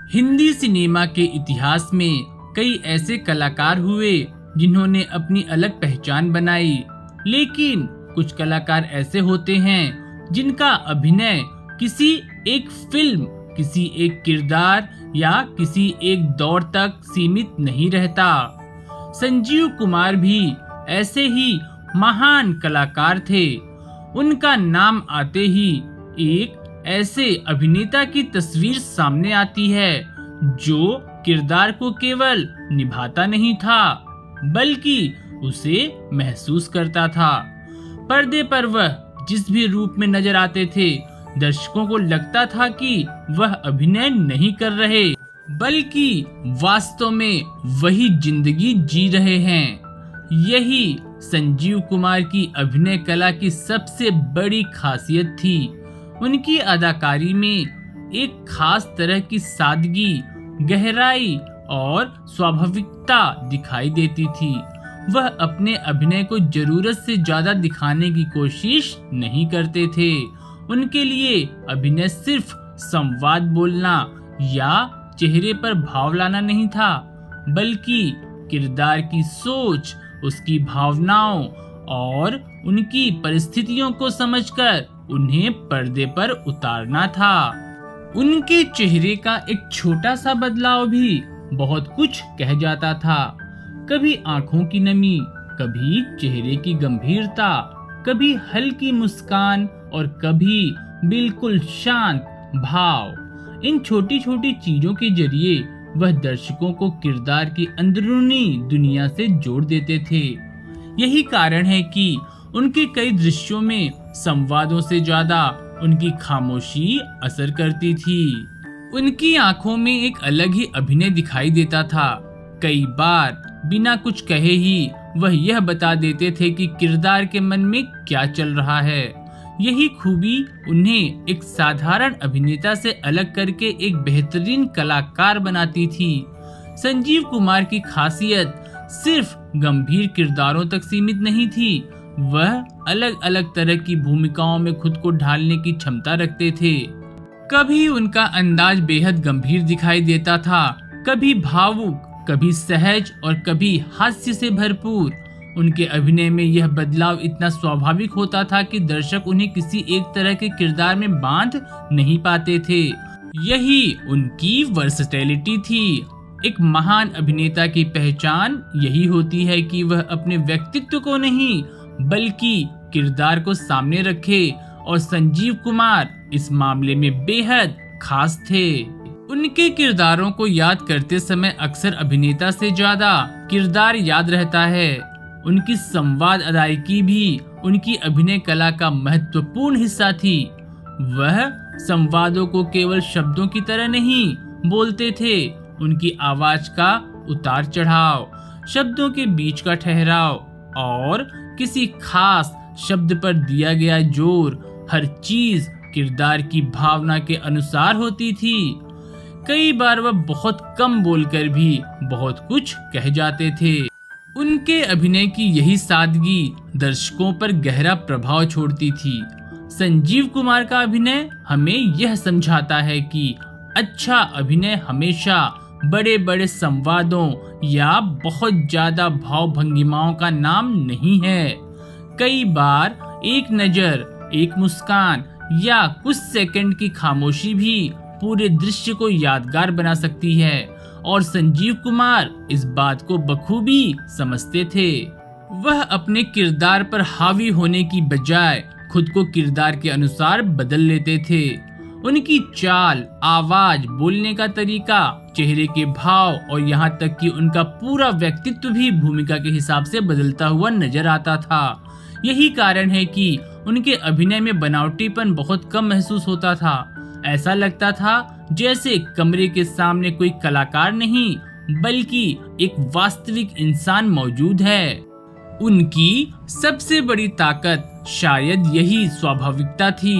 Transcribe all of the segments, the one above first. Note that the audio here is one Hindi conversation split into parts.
हिंदी सिनेमा के इतिहास में कई ऐसे कलाकार हुए जिन्होंने अपनी अलग पहचान बनाई, लेकिन कुछ कलाकार ऐसे होते हैं जिनका अभिनय किसी एक फिल्म, किसी एक किरदार या किसी एक दौर तक सीमित नहीं रहता। संजीव कुमार भी ऐसे ही महान कलाकार थे। उनका नाम आते ही एक ऐसे अभिनेता की तस्वीर सामने आती है जो किरदार को केवल निभाता नहीं था बल्कि उसे महसूस करता था। पर्दे पर वह जिस भी रूप में नजर आते थे, दर्शकों को लगता था कि वह अभिनय नहीं कर रहे बल्कि वास्तव में वही जिंदगी जी रहे हैं। यही संजीव कुमार की अभिनय कला की सबसे बड़ी खासियत थी। उनकी अदाकारी में एक खास तरह की सादगी, गहराई और स्वाभाविकता दिखाई देती थी। वह अपने अभिनय को जरूरत से ज्यादा दिखाने की कोशिश नहीं करते थे। उनके लिए अभिनय सिर्फ संवाद बोलना या चेहरे पर भाव लाना नहीं था, बल्कि किरदार की सोच, उसकी भावनाओं और उनकी परिस्थितियों को समझकर उन्हें पर्दे पर उतारना था। उनके चेहरे का एक छोटा सा बदलाव भी बहुत कुछ कह जाता था। कभी आंखों की नमी, कभी चेहरे की गंभीरता, कभी हल्की मुस्कान और कभी बिल्कुल शांत भाव। इन छोटी छोटी चीजों के जरिए वह दर्शकों को किरदार की अंदरूनी दुनिया से जोड़ देते थे। यही कारण है कि उनके कई दृश्यों में संवादों से ज्यादा उनकी खामोशी असर करती थी। उनकी आंखों में एक अलग ही अभिनय दिखाई देता था। कई बार बिना कुछ कहे ही वह यह बता देते थे कि किरदार के मन में क्या चल रहा है। यही खूबी उन्हें एक साधारण अभिनेता से अलग करके एक बेहतरीन कलाकार बनाती थी। संजीव कुमार की खासियत सिर्फ गंभीर किरदारों तक सीमित नहीं थी। वह अलग अलग तरह की भूमिकाओं में खुद को ढालने की क्षमता रखते थे। कभी उनका अंदाज बेहद गंभीर दिखाई देता था, कभी भावुक, कभी सहज और कभी हास्य से भरपूर। उनके अभिनय में यह बदलाव इतना स्वाभाविक होता था कि दर्शक उन्हें किसी एक तरह के किरदार में बांध नहीं पाते थे। यही उनकी वर्सेटैलिटी थी। एक महान अभिनेता की पहचान यही होती है कि वह अपने व्यक्तित्व को नहीं बल्कि किरदार को सामने रखे, और संजीव कुमार इस मामले में बेहद खास थे। उनके किरदारों को याद करते समय अक्सर अभिनेता से ज्यादा किरदार याद रहता है। उनकी संवाद अदायगी भी उनकी अभिनय कला का महत्वपूर्ण हिस्सा थी। वह संवादों को केवल शब्दों की तरह नहीं बोलते थे। उनकी आवाज का उतार चढ़ाव, शब्दों के बीच का ठहराव और किसी खास शब्द पर दिया गया जोर, हर चीज किरदार की भावना के अनुसार होती थी। कई बार वह बहुत कम बोलकर भी बहुत कुछ कह जाते थे। उनके अभिनय की यही सादगी दर्शकों पर गहरा प्रभाव छोड़ती थी। संजीव कुमार का अभिनय हमें यह समझाता है कि अच्छा अभिनय हमेशा बड़े बड़े संवादों या बहुत ज्यादा भाव भंगिमाओं का नाम नहीं है। कई बार एक नजर, एक मुस्कान या कुछ सेकंड की खामोशी भी पूरे दृश्य को यादगार बना सकती है, और संजीव कुमार इस बात को बखूबी समझते थे। वह अपने किरदार पर हावी होने की बजाय खुद को किरदार के अनुसार बदल लेते थे। उनकी चाल, आवाज, बोलने का तरीका, चेहरे के भाव और यहाँ तक कि उनका पूरा व्यक्तित्व भी भूमिका के हिसाब से बदलता हुआ नजर आता था। यही कारण है कि उनके अभिनय में बनावटीपन बहुत कम महसूस होता था। ऐसा लगता था जैसे कमरे के सामने कोई कलाकार नहीं बल्कि एक वास्तविक इंसान मौजूद है। उनकी सबसे बड़ी ताकत शायद यही स्वाभाविकता थी।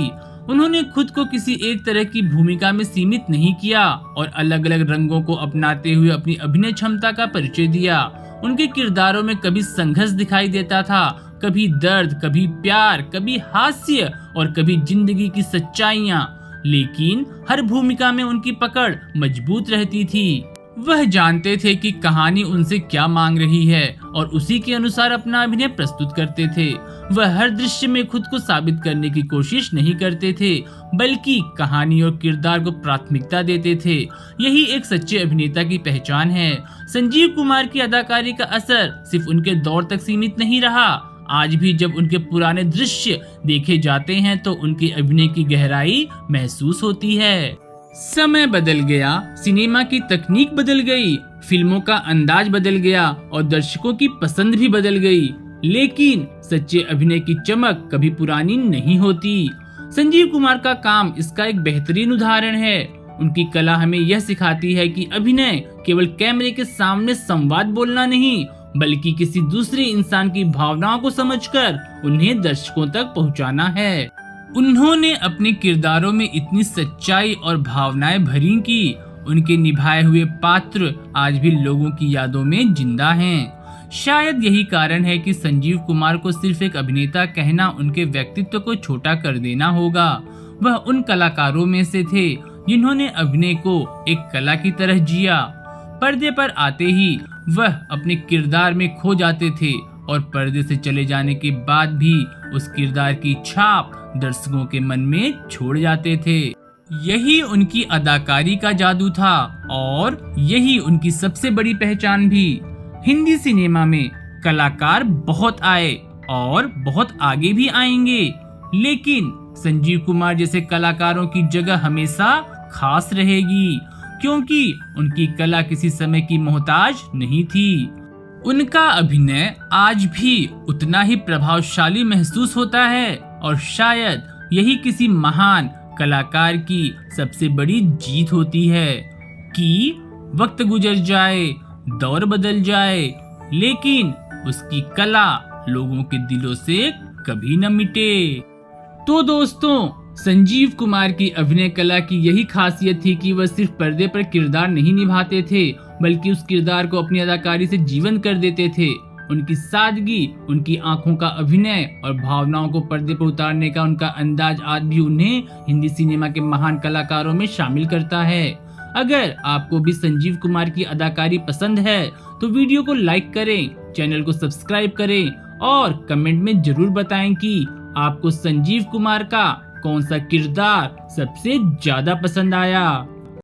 उन्होंने खुद को किसी एक तरह की भूमिका में सीमित नहीं किया और अलग अलग रंगों को अपनाते हुए अपनी अभिनय क्षमता का परिचय दिया। उनके किरदारों में कभी संघर्ष दिखाई देता था, कभी दर्द, कभी प्यार, कभी हास्य और कभी जिंदगी की सच्चाइयाँ। लेकिन हर भूमिका में उनकी पकड़ मजबूत रहती थी। वह जानते थे कि कहानी उनसे क्या मांग रही है और उसी के अनुसार अपना अभिनय प्रस्तुत करते थे। वह हर दृश्य में खुद को साबित करने की कोशिश नहीं करते थे, बल्कि कहानी और किरदार को प्राथमिकता देते थे। यही एक सच्चे अभिनेता की पहचान है। संजीव कुमार की अदाकारी का असर सिर्फ उनके दौर तक सीमित नहीं रहा। आज भी जब उनके पुराने दृश्य देखे जाते हैं तो उनके अभिनय की गहराई महसूस होती है। समय बदल गया, सिनेमा की तकनीक बदल गई, फिल्मों का अंदाज बदल गया और दर्शकों की पसंद भी बदल गई, लेकिन सच्चे अभिनय की चमक कभी पुरानी नहीं होती। संजीव कुमार का काम इसका एक बेहतरीन उदाहरण है। उनकी कला हमें यह सिखाती है कि अभिनय केवल कैमरे के सामने संवाद बोलना नहीं, बल्कि किसी दूसरे इंसान की भावनाओं को समझकर उन्हें दर्शकों तक पहुंचाना है। उन्होंने अपने किरदारों में इतनी सच्चाई और भावनाएं भरी कि उनके निभाए हुए पात्र आज भी लोगों की यादों में जिंदा हैं। शायद यही कारण है कि संजीव कुमार को सिर्फ एक अभिनेता कहना उनके व्यक्तित्व को छोटा कर देना होगा। वह उन कलाकारों में से थे जिन्होंने अभिनय को एक कला की तरह जिया। पर्दे पर आते ही वह अपने किरदार में खो जाते थे और पर्दे से चले जाने के बाद भी उस किरदार की छाप दर्शकों के मन में छोड़ जाते थे। यही उनकी अदाकारी का जादू था और यही उनकी सबसे बड़ी पहचान भी। हिंदी सिनेमा में कलाकार बहुत आए और बहुत आगे भी आएंगे, लेकिन संजीव कुमार जैसे कलाकारों की जगह हमेशा खास रहेगी, क्योंकि उनकी कला किसी समय की मोहताज नहीं थी। उनका अभिनय आज भी उतना ही प्रभावशाली महसूस होता है और शायद यही किसी महान कलाकार की सबसे बड़ी जीत होती है कि वक्त गुजर जाए, दौर बदल जाए, लेकिन उसकी कला लोगों के दिलों से कभी न मिटे। तो दोस्तों, संजीव कुमार की अभिनय कला की यही खासियत थी कि वह सिर्फ पर्दे पर किरदार नहीं निभाते थे, बल्कि उस किरदार को अपनी अदाकारी से जीवंत कर देते थे। उनकी सादगी, उनकी आंखों का अभिनय और भावनाओं को पर्दे पर उतारने का उनका अंदाज आज भी उन्हें हिंदी सिनेमा के महान कलाकारों में शामिल करता है। अगर आपको भी संजीव कुमार की अदाकारी पसंद है तो वीडियो को लाइक करें, चैनल को सब्सक्राइब करें और कमेंट में जरूर बताएं कि आपको संजीव कुमार का कौन सा किरदार सबसे ज्यादा पसंद आया।